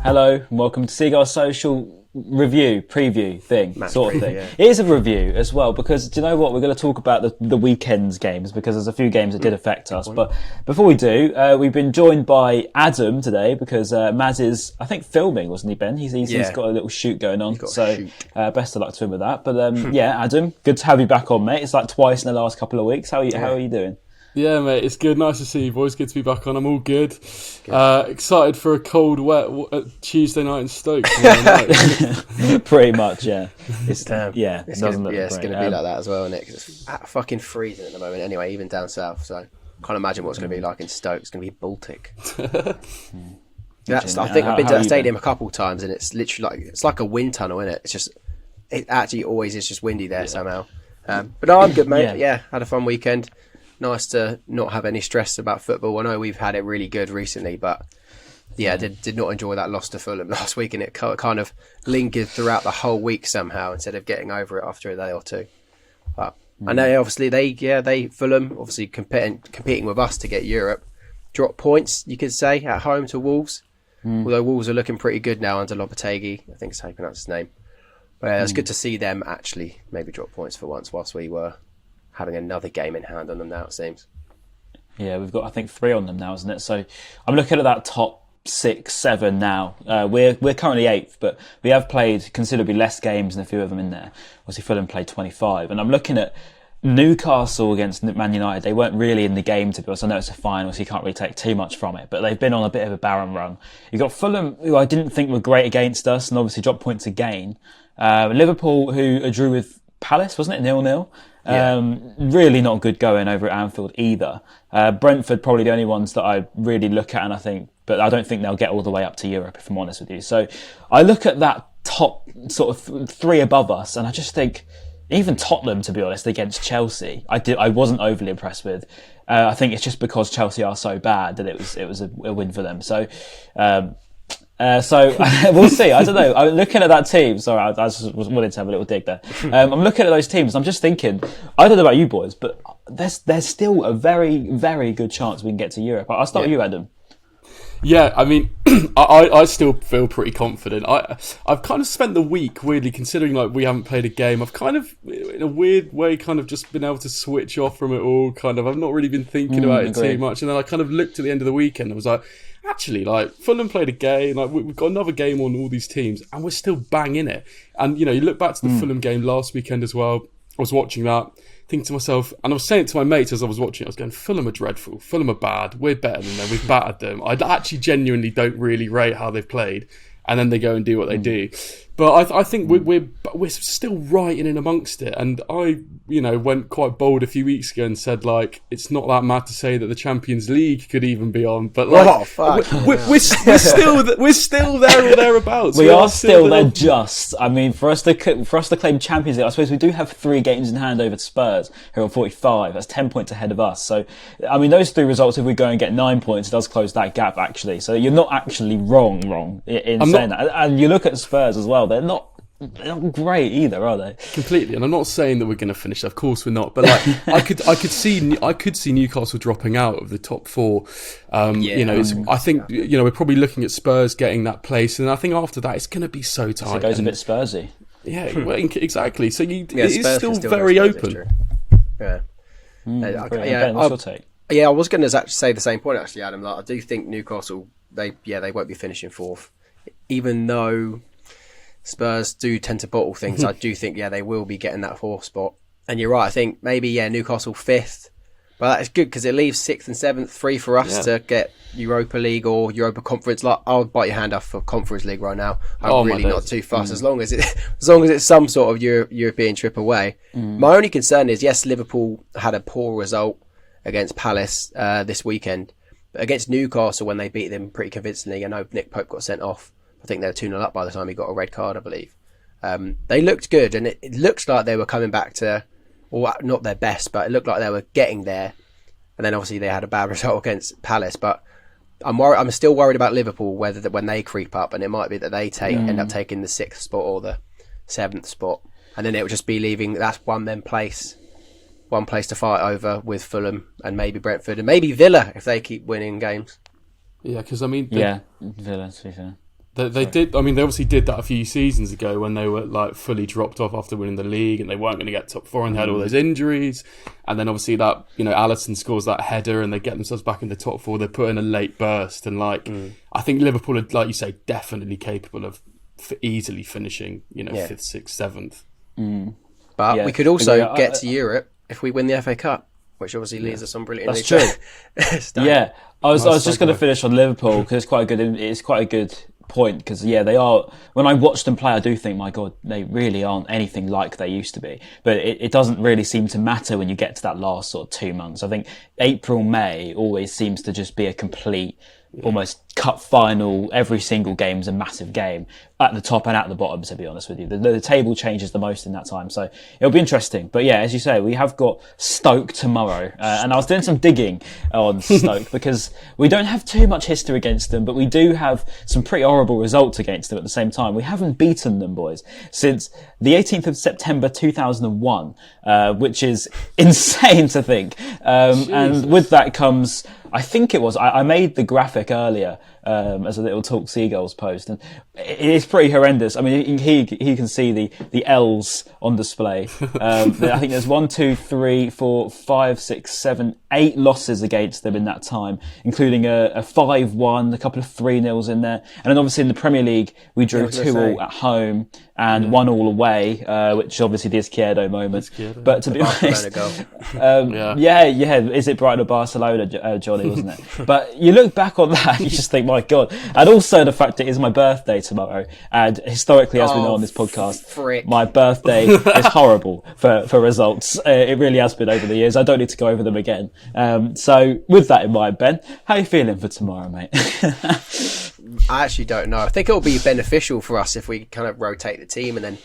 Hello and welcome to Seagulls Social preview thing, sort of thing. Yeah. It is a review as well because, do you know what, we're going to talk about the weekend's games because there's a few games that did affect us. But before we do, we've been joined by Adam today because Maz is, I think, filming, wasn't he, Ben? He's got a little shoot going on, so best of luck to him with that. But yeah, Adam, good to have you back on, mate. It's like twice in the last couple of weeks. How are you doing? Yeah, mate, it's good. Nice to see you, boys. Good to be back on. I'm all good. Excited for a cold, wet Tuesday night in Stoke. Pretty much, yeah. It's going to be like that as well, isn't it? 'Cause it's fucking freezing at the moment anyway, even down south. So can't imagine what it's going to be like in Stoke. It's going to be Baltic. I think I've been to that stadium a couple of times, and it's literally like a wind tunnel, isn't it? It actually always is just windy there somehow. But no, I'm good, mate. Yeah, had a fun weekend. Nice to not have any stress about football. I know we've had it really good recently, but did not enjoy that loss to Fulham last week, and it kind of lingered throughout the whole week somehow instead of getting over it after a day or two. But I know obviously Fulham obviously competing with us to get Europe, dropped points you could say at home to Wolves. Although Wolves are looking pretty good now under Lopetegui, I think is how you pronounce his name. But it's good to see them actually maybe drop points for once whilst we were having another game in hand on them now, it seems. Yeah, we've got, I think, 3 on them now, isn't it? So I'm looking at that top 6, 7 now. We're currently 8th, but we have played considerably less games than a few of them in there. Obviously, Fulham played 25. And I'm looking at Newcastle against Man United. They weren't really in the game, to be honest. I know it's a final, so you can't really take too much from it. But they've been on a bit of a barren run. You've got Fulham, who I didn't think were great against us, and obviously dropped points again. Liverpool, who drew with Palace, wasn't it? 0-0. Really not good going over at Anfield either. Brentford probably the only ones that I really look at, and but I don't think they'll get all the way up to Europe, if I'm honest with you. So I look at that top sort of 3 above us, and I just think even Tottenham, to be honest, against Chelsea, I wasn't overly impressed with. I think it's just because Chelsea are so bad that it was a win for them. So we'll see. I don't know. I'm looking at that team. Sorry, I just wanted to have a little dig there. I'm looking at those teams. I'm just thinking. I don't know about you boys, but there's still a very, very good chance we can get to Europe. I'll start with you, Adam. Yeah, I mean, I still feel pretty confident. I've kind of spent the week weirdly considering like we haven't played a game. I've kind of, in a weird way, kind of just been able to switch off from it all. Kind of, I've not really been thinking about it too much. And then I kind of looked at the end of the weekend and was like, actually, like Fulham played a game, like we've got another game on all these teams, and we're still bang in it. And you know, you look back to the Fulham game last weekend as well. I was watching that, thinking to myself, and I was saying it to my mates as I was watching it, I was going, Fulham are dreadful, Fulham are bad, we're better than them, we've battered them. I actually genuinely don't really rate how they've played, and then they go and do what they do. But I think we're still right in amongst it. And I, went quite bold a few weeks ago and said, like, it's not that mad to say that the Champions League could even be on. But like, we're still there or thereabouts. We are still there. Just, I mean, for us to claim Champions League, I suppose we do have 3 games in hand over Spurs, who are 45. That's 10 points ahead of us. So, I mean, those 3 results, if we go and get 9 points, it does close that gap actually. So you're not actually wrong in saying that. And you look at Spurs as well. They're not great either, are they? Completely. And I'm not saying that we're going to finish. Of course, we're not. But like, I could see Newcastle dropping out of the top 4. I think we're probably looking at Spurs getting that place, and I think after that it's going to be so tight. So it goes a bit Spursy. Yeah, well, exactly. So it's still very open. Yeah. Ben, what's your take? Yeah, I was going to say the same point actually, Adam. Like, I do think Newcastle they won't be finishing 4th. Even though Spurs do tend to bottle things, I do think, they will be getting that 4th spot. And you're right, I think maybe, Newcastle 5th. But that's good because it leaves 6th and 7th free for us to get Europa League or Europa Conference. Like, I'll bite your hand off for Conference League right now. I'm really not too fussed as long as it's some sort of European trip away. My only concern is, yes, Liverpool had a poor result against Palace this weekend. But against Newcastle, when they beat them pretty convincingly, I know Nick Pope got sent off. I think they were 2-0 up by the time he got a red card, I believe. They looked good, and it looks like they were coming back to, well, not their best, but it looked like they were getting there. And then obviously they had a bad result against Palace. But I'm still worried about Liverpool, whether when they creep up, and it might be that they end up taking the 6th spot or the 7th spot, and then it will just be leaving that's one place to fight over with Fulham and maybe Brentford and maybe Villa if they keep winning games. Yeah, because I mean, Villa, to be fair. They did. I mean, they obviously did that a few seasons ago when they were like fully dropped off after winning the league, and they weren't going to get top four, and they had all those injuries. And then obviously that Alisson scores that header, and they get themselves back in the top four. They put in a late burst, and I think Liverpool are, like you say, definitely capable of easily finishing fifth, sixth, seventh. But we could also get to Europe if we win the FA Cup, which obviously leads us on brilliantly. That's true. Yeah, I was just going to finish on Liverpool because it's quite a good point, because they are, when I watch them play, I do think, my God, they really aren't anything like they used to be. But it doesn't really seem to matter when you get to that last sort of 2 months. I think April, May always seems to just be a complete, almost cup final. Every single game's a massive game at the top and at the bottom, to be honest with you. The table changes the most in that time, so it'll be interesting. But yeah, as you say, we have got Stoke tomorrow, and I was doing some digging on Stoke because we don't have too much history against them, but we do have some pretty horrible results against them at the same time. We haven't beaten them, boys, since the 18th of September 2001, which is insane to think. And with that comes, I think it was, I made the graphic earlier as a little Talk Seagulls post, and it's pretty horrendous. I mean, he can see the L's on display. I think there's 1, 2, 3, 4, 5, 6, 7, 8 losses against them in that time, including a 5-1, a couple of 3-0s in there. And then obviously in the Premier League, we drew 2-2 at home and 1-1 away, which is obviously the Izquierdo moment. But to be honest, is it Brighton or Barcelona, Johnny, wasn't it? But you look back on that, you just think, my God. And also the fact it is my birthday tomorrow. And historically, as we know on this podcast, my birthday is horrible for results. It really has been over the years. I don't need to go over them again. So with that in mind, Ben, how are you feeling for tomorrow, mate? I actually don't know. I think it'll be beneficial for us if we kind of rotate the team and then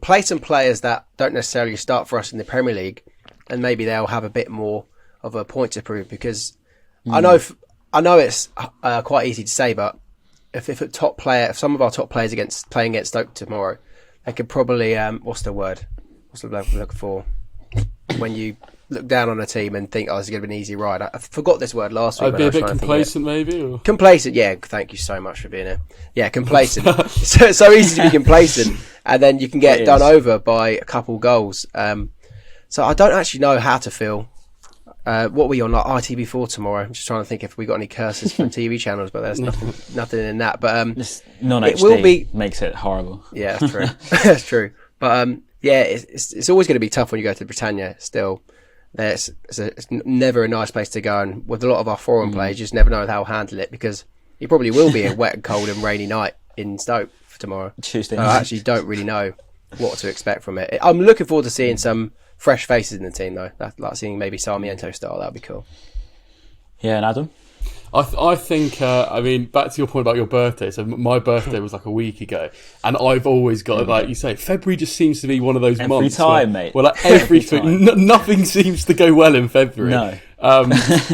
play some players that don't necessarily start for us in the Premier League, and maybe they'll have a bit more of a point to prove, because I know it's quite easy to say, but if some of our top players playing against Stoke tomorrow, they could probably what's the word I'm looking for when you look down on a team and think, this is going to be an easy ride. I forgot this word last week. I'd be a bit complacent, maybe? Or? Complacent, yeah. Thank you so much for being here. Yeah, complacent. so easy to be complacent, and then you can get done over by a couple goals. So I don't actually know how to feel. What were you on, like ITV4 tomorrow? I'm just trying to think if we got any curses from TV channels, but there's nothing in that. But non-HD makes it horrible. Yeah, that's true. That's true. But it's always going to be tough when you go to Britannia. Still, it's never a nice place to go, and with a lot of our foreign players, you just never know how to handle it, because it probably will be a wet, cold, and rainy night in Stoke for tomorrow. Tuesday. I actually don't really know what to expect from it. I'm looking forward to seeing some fresh faces in the team, though. Like seeing maybe Sarmiento style, that'd be cool. Yeah, and Adam? I think, back to your point about your birthday. So my birthday was like a week ago, and I've always got, like you say, February just seems to be one of those months. Mate. Well, like everything, nothing seems to go well in February. No.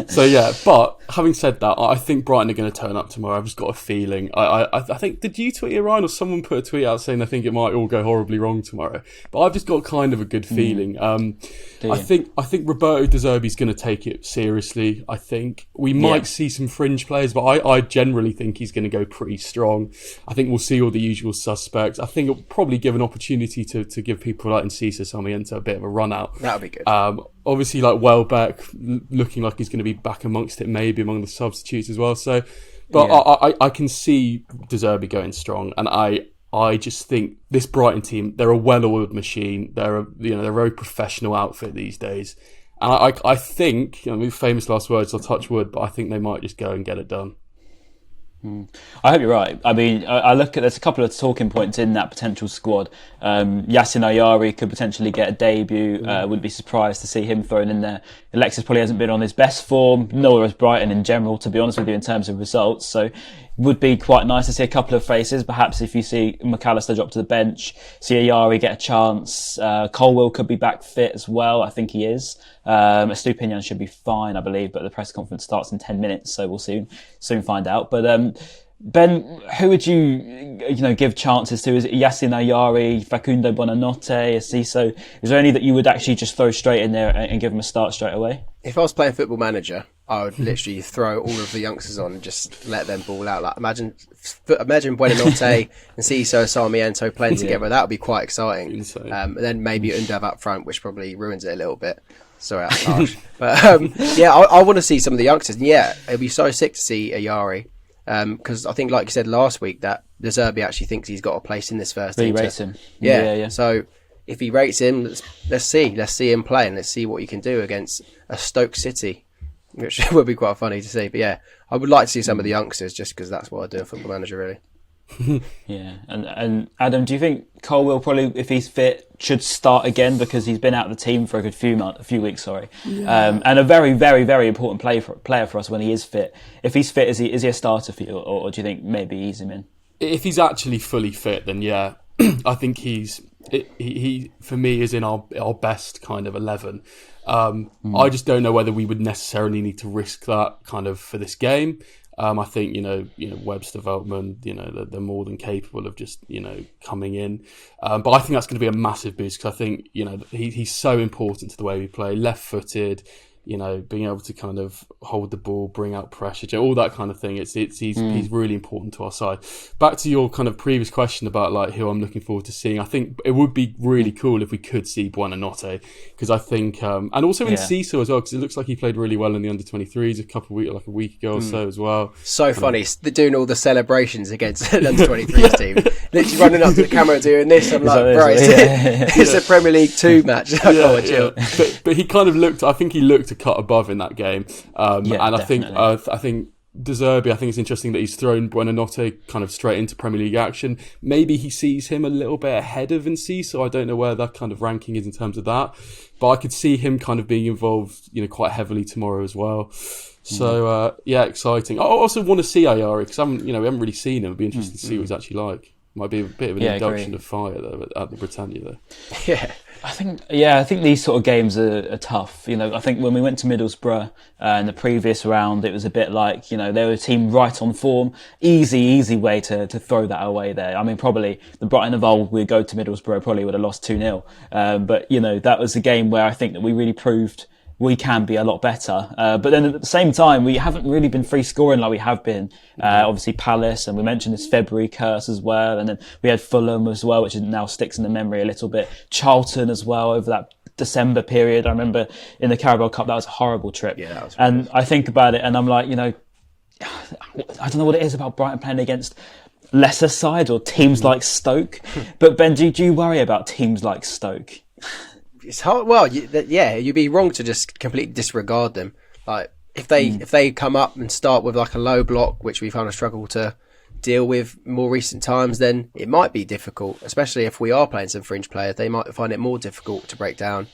So yeah, but having said that, I think Brighton are going to turn up tomorrow. I've just got a feeling. I think, did you tweet it, Ryan, or someone put a tweet out saying they think it might all go horribly wrong tomorrow? But I've just got kind of a good feeling. I think Roberto De Zerbi's going to take it seriously. I think we might see some fringe players, but I generally think he's going to go pretty strong. I think we'll see all the usual suspects. I think it'll probably give an opportunity to give people like Encisa Sarmiento a bit of a run out. That'll be good. Obviously, like Welbeck looking like he's going to be back amongst it, maybe among the substitutes as well. So, but I can see De Zerbi going strong, and I just think this Brighton team, they're a well-oiled machine. They're a very professional outfit these days, and I think, famous last words, I'll touch wood, but I think they might just go and get it done. I hope you're right. I mean, I look at, there's a couple of talking points in that potential squad. Yassin Ayari could potentially get a debut. Wouldn't be surprised to see him thrown in there. Alexis probably hasn't been on his best form, nor has Brighton in general, to be honest with you, in terms of results. So would be quite nice to see a couple of faces. Perhaps if you see McAllister drop to the bench, see Ayari get a chance. Colwell could be back fit as well. I think he is. Estupinian should be fine, I believe, but the press conference starts in 10 minutes, so we'll soon find out. But Ben, who would you give chances to? Is it Yassin Ayari, Facundo Bonanotte, Asiso? Is there any that you would actually just throw straight in there and give them a start straight away? If I was playing Football Manager, I would literally throw all of the youngsters on and just let them ball out. Like imagine Buonanotte and Ciso, Sarmiento playing together. That would be quite exciting. Insane. And then maybe Undav up front, which probably ruins it a little bit. Sorry, that's harsh. But I want to see some of the youngsters. And yeah, it'd be so sick to see Ayari. Because I think, like you said last week, that De Zerbi actually thinks he's got a place in this first team. He rates him. Yeah. So if he rates him, let's see him play and let's see what he can do against a Stoke City, which would be quite funny to see. But yeah, I would like to see some of the youngsters just because that's what I do in Football Manager, really. Yeah, and Adam, do you think Cole will probably, if he's fit, should start again because he's been out of the team for a good few weeks, and a very, very, very important player for us when he is fit. If he's fit, is he a starter for you, or do you think maybe ease him in? If he's actually fully fit, then yeah, I think he for me is in our best kind of 11. I just don't know whether we would necessarily need to risk that kind of for this game. I think Webb's development, they're more than capable of just coming in, but I think that's going to be a massive boost because I think he's so important to the way we play, left-footed, being able to kind of hold the ball, bring out pressure, all that kind of thing. He's really important to our side. Back to your kind of previous question about like who I'm looking forward to seeing. I think it would be really cool if we could see Buonanotte because I think, and also in Ciso as well because it looks like he played really well in the under-23s a week ago or so as well. So funny, doing all the celebrations against an under-23s team, literally running up to the camera doing this. I'm like, bro, it's a Premier League 2 match. Chill. But he kind of looked. I think he looked a cut above in that game, and I think De Zerbi, I think it's interesting that he's thrown Buonanotte kind of straight into Premier League action. Maybe he sees him a little bit ahead of Vinci, so I don't know where that kind of ranking is in terms of that. But I could see him kind of being involved, quite heavily tomorrow as well. So exciting. I also want to see Ayari because we haven't really seen him. It'd be interesting to see what he's actually like. Might be a bit of an induction of fire though at the Britannia though. Yeah. I think these sort of games are tough. I think when we went to Middlesbrough in the previous round, it was a bit like, they were a team right on form. Easy way to throw that away there. I mean, probably the Brighton Hove Albion, we'd go to Middlesbrough, probably would have lost 2-0. But, that was a game where I think that we really proved we can be a lot better. But then at the same time, we haven't really been free scoring like we have been. Obviously Palace, and we mentioned this February curse as well. And then we had Fulham as well, which now sticks in the memory a little bit. Charlton as well over that December period. I remember in the Carabao Cup, that was a horrible trip. Yeah, that was and I think about it and I'm like, I don't know what it is about Brighton playing against lesser sides or teams like Stoke. But Ben, do you worry about teams like Stoke? It's hard. Well, you'd be wrong to just completely disregard them. Like if they come up and start with like a low block, which we've kind of struggled to deal with more recent times, then it might be difficult. Especially if we are playing some fringe players, they might find it more difficult to break down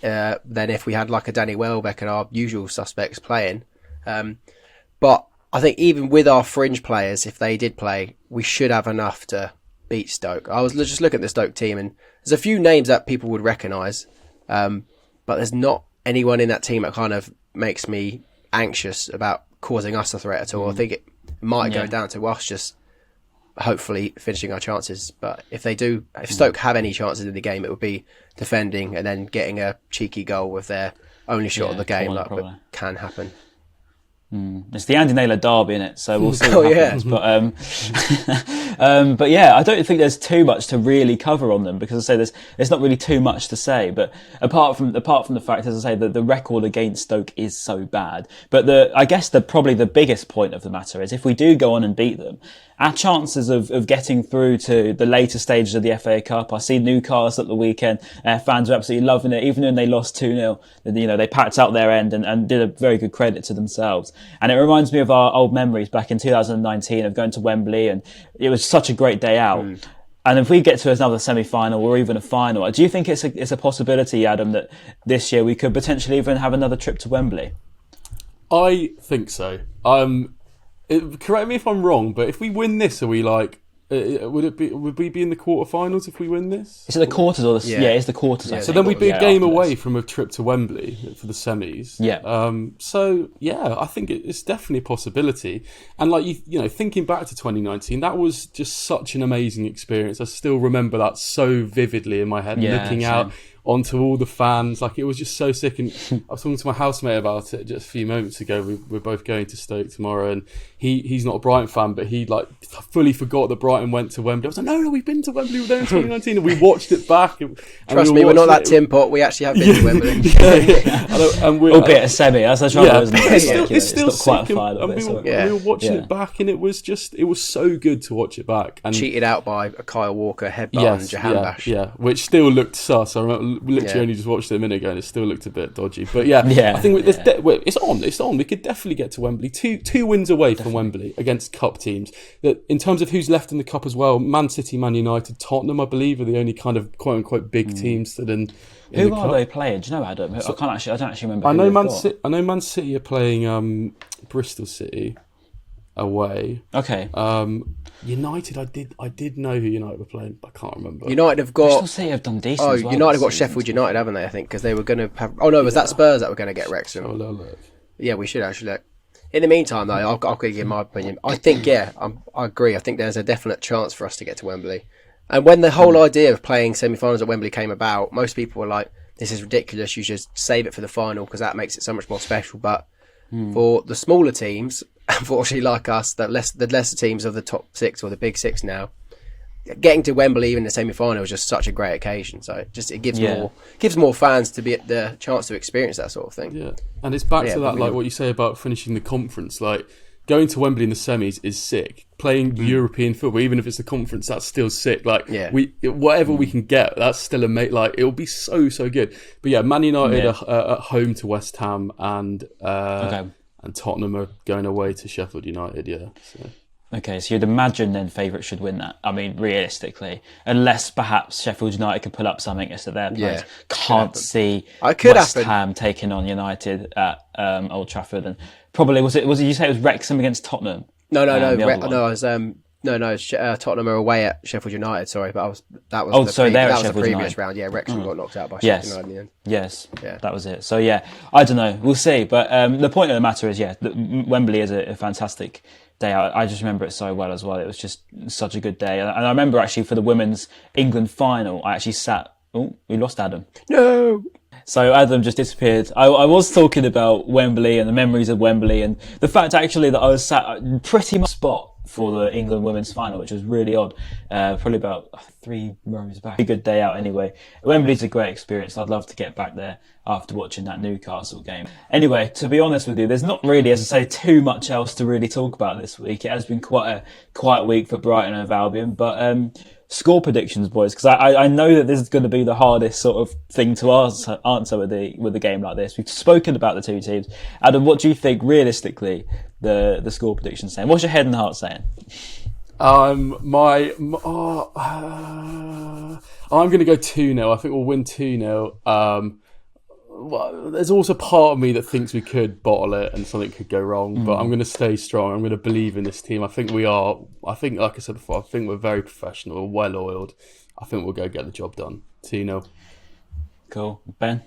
than if we had like a Danny Welbeck and our usual suspects playing. But I think even with our fringe players, if they did play, we should have enough to beat Stoke. I was just looking at the Stoke team and there's a few names that people would recognise, but there's not anyone in that team that kind of makes me anxious about causing us a threat at all. I think it might go down to us just hopefully finishing our chances. But if Stoke have any chances in the game, it would be defending and then getting a cheeky goal with their only shot of the game. That can happen. It's the Andy Naylor derby in it, so we'll see what happens. But I don't think there's too much to really cover on them because I say there's not really too much to say. But apart from the fact, as I say, that the record against Stoke is so bad. But I guess probably the biggest point of the matter is if we do go on and beat them, our chances of getting through to the later stages of the FA Cup. I see Newcastle at the weekend. Fans are absolutely loving it, even when they lost 2-0. They packed out their end and did a very good credit to themselves. And it reminds me of our old memories back in 2019 of going to Wembley, and it was such a great day out. And if we get to another semi-final or even a final, do you think it's a possibility, Adam, that this year we could potentially even have another trip to Wembley? I think so. Correct me if I'm wrong, but if we win this, are we like? Would we be in the quarterfinals if we win this? Is it the quarters or the? Yeah, it's the quarters. So then we'd be a game away from a trip to Wembley for the semis. Yeah. I think it's definitely a possibility. And like thinking back to 2019, that was just such an amazing experience. I still remember that so vividly in my head. Looking out onto all the fans. Like, it was just so sick. And I was talking to my housemate about it just a few moments ago. We're both going to Stoke tomorrow, and he's not a Brighton fan, but he like fully forgot that Brighton went to Wembley. I was like, no, we've been to Wembley. We were there in 2019, and we watched it back. Trust me, we're not that tin pot. We actually have been to Wembley. And albeit a semi. That's the trouble, isn't it? It's still not quite a sick, final. We were watching it back, and it was so good to watch it back. And cheated out by a Kyle Walker headbutt and Jahan Bash. Yeah, which still looked sus. I remember literally only just watched it a minute ago, and it still looked a bit dodgy. But I think it's on. We could definitely get to Wembley. Two wins away from Wembley against cup teams. That in terms of who's left in the cup as well, Man City, Man United, Tottenham, I believe, are the only kind of quote unquote big teams that in who the are cup. they playing? Do you know, Adam? I don't actually remember. I know Man City are playing Bristol City away. Okay. United, I did know who United were playing, but I can't remember. United have got. Bristol City have done decent. As well United have got season. Sheffield United, haven't they? I think because they were going to have. Oh no, was that Spurs that were going to get Wrexham? Oh, look. Yeah, we should actually look. In the meantime, though, I'll give my opinion. I think, I agree. I think there's a definite chance for us to get to Wembley. And when the whole idea of playing semi-finals at Wembley came about, most people were like, "This is ridiculous. You should save it for the final because that makes it so much more special." But for the smaller teams, unfortunately, like us, the lesser teams of the top six or the big six now, getting to Wembley even in the semi-final is just such a great occasion. So it gives more fans to be at the chance to experience that sort of thing. Yeah, and it's back to that, like what you say about finishing the conference. Like, going to Wembley in the semis is sick. Playing European football, even if it's the conference, that's still sick. Like, whatever we can get, that's still amazing. Like, it'll be so good. But yeah, Man United are at home to West Ham, and Tottenham are going away to Sheffield United. Yeah. So. Okay, so you'd imagine then favourites should win that. I mean, realistically, unless perhaps Sheffield United could pull up something as to their players. Can't see West Ham taking on United at Old Trafford, and probably was it? You say it was Wrexham against Tottenham? No. Tottenham are away at Sheffield United. Sorry, but that was the previous round. Yeah, Wrexham got knocked out by Sheffield United in the end. Yes, that was it. So I don't know. We'll see. But the point of the matter is, Wembley is a fantastic day out. I just remember it so well as well. It was just such a good day. And I remember actually for the women's England final, I actually sat. Oh, we lost Adam. No. So Adam just disappeared. I was talking about Wembley and the memories of Wembley and the fact actually that I was sat pretty much spot for the England women's final, which was really odd. Probably about 3 rows back. A good day out anyway. Wembley's a great experience. I'd love to get back there after watching that Newcastle game. Anyway, to be honest with you, there's not really, as I say, too much else to really talk about this week. It has been quite a quiet week for Brighton Hove Albion, but score predictions, boys, because I know that this is going to be the hardest sort of thing to answer with a game like this. We've spoken about the two teams. Adam, what do you think realistically the score prediction saying? What's your head and heart saying? I'm going to go 2-0. I think we'll win 2-0. Well, there's also part of me that thinks we could bottle it and something could go wrong, but I'm going to stay strong. I'm going to believe in this team. I think we are. I think, like I said before, I think we're very professional, well-oiled. I think we'll go get the job done. 2-0. Cool. Ben?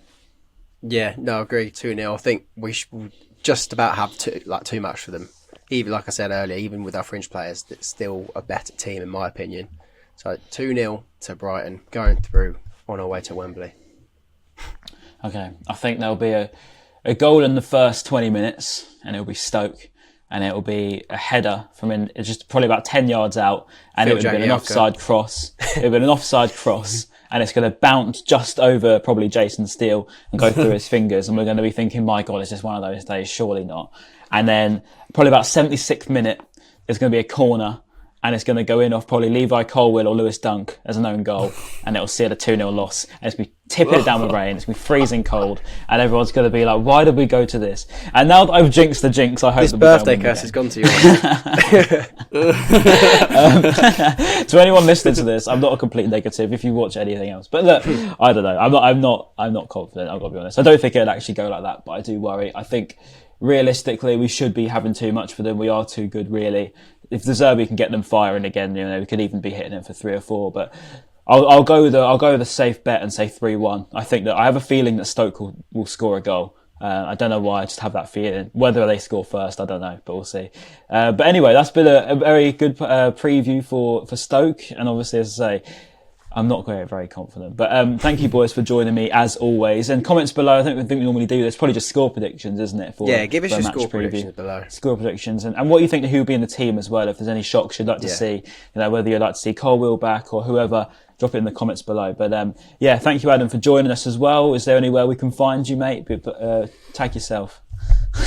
Yeah, no, I agree. 2-0. I think we should just about have too much for them. Even like I said earlier, even with our fringe players, it's still a better team in my opinion. So 2-0 to Brighton, going through on our way to Wembley. Okay, I think there'll be a goal in the first 20 minutes, and it'll be Stoke, and it'll be a header from just probably about 10 yards out, and it'll be an offside cross. It'll be an offside cross, and it's going to bounce just over probably Jason Steele and go through his fingers, and we're going to be thinking, my God, it's just one of those days, surely not. And then probably about 76th minute, there's going to be a corner, and it's going to go in off probably Levi Colwill or Lewis Dunk as an own goal, and it'll see a 2-0 loss, and it's going to be tipping it down with rain, it's going to be freezing cold, and everyone's going to be like, why did we go to this? And now that I've jinxed the jinx, I hope this birthday curse has gone to you. To anyone listening to this, I'm not a complete negative if you watch anything else, but look, I don't know, I'm not confident, I've got to be honest. I don't think it'll actually go like that, but I do worry. I think realistically we should be having too much for them. We are too good, really. If the Zerbi can get them firing again, we could even be hitting them for 3 or 4. But I'll go with the safe bet and say 3-1. I think that I have a feeling that Stoke will score a goal. I don't know why. I just have that feeling. Whether they score first, I don't know, but we'll see. But anyway, that's been a very good preview for Stoke. And obviously, as I say, I'm not very confident. But thank you, boys, for joining me as always. And comments below. I think we normally do this. Probably just score predictions, isn't it? Give us your score predictions below. Score predictions and what you think who will be in the team as well. If there's any shocks you'd like to see, whether you'd like to see Colwill back or whoever, drop it in the comments below. But thank you, Adam, for joining us as well. Is there anywhere we can find you, mate? Tag yourself.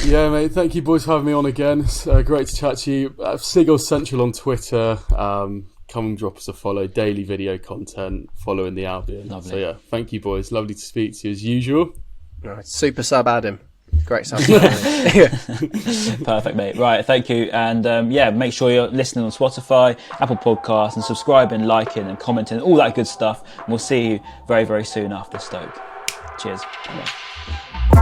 Yeah, mate. Thank you, boys, for having me on again. It's great to chat to you. Seagulls Social on Twitter. Come and drop us a follow. Daily video content following the Albion. Lovely. So yeah, thank you, boys. Lovely to speak to you as usual. Right. Super sub Adam. Great sub. Perfect, mate. Right, thank you. And make sure you're listening on Spotify, Apple Podcasts, and subscribing, liking, and commenting, all that good stuff. And we'll see you very, very soon after Stoke. Cheers. Bye.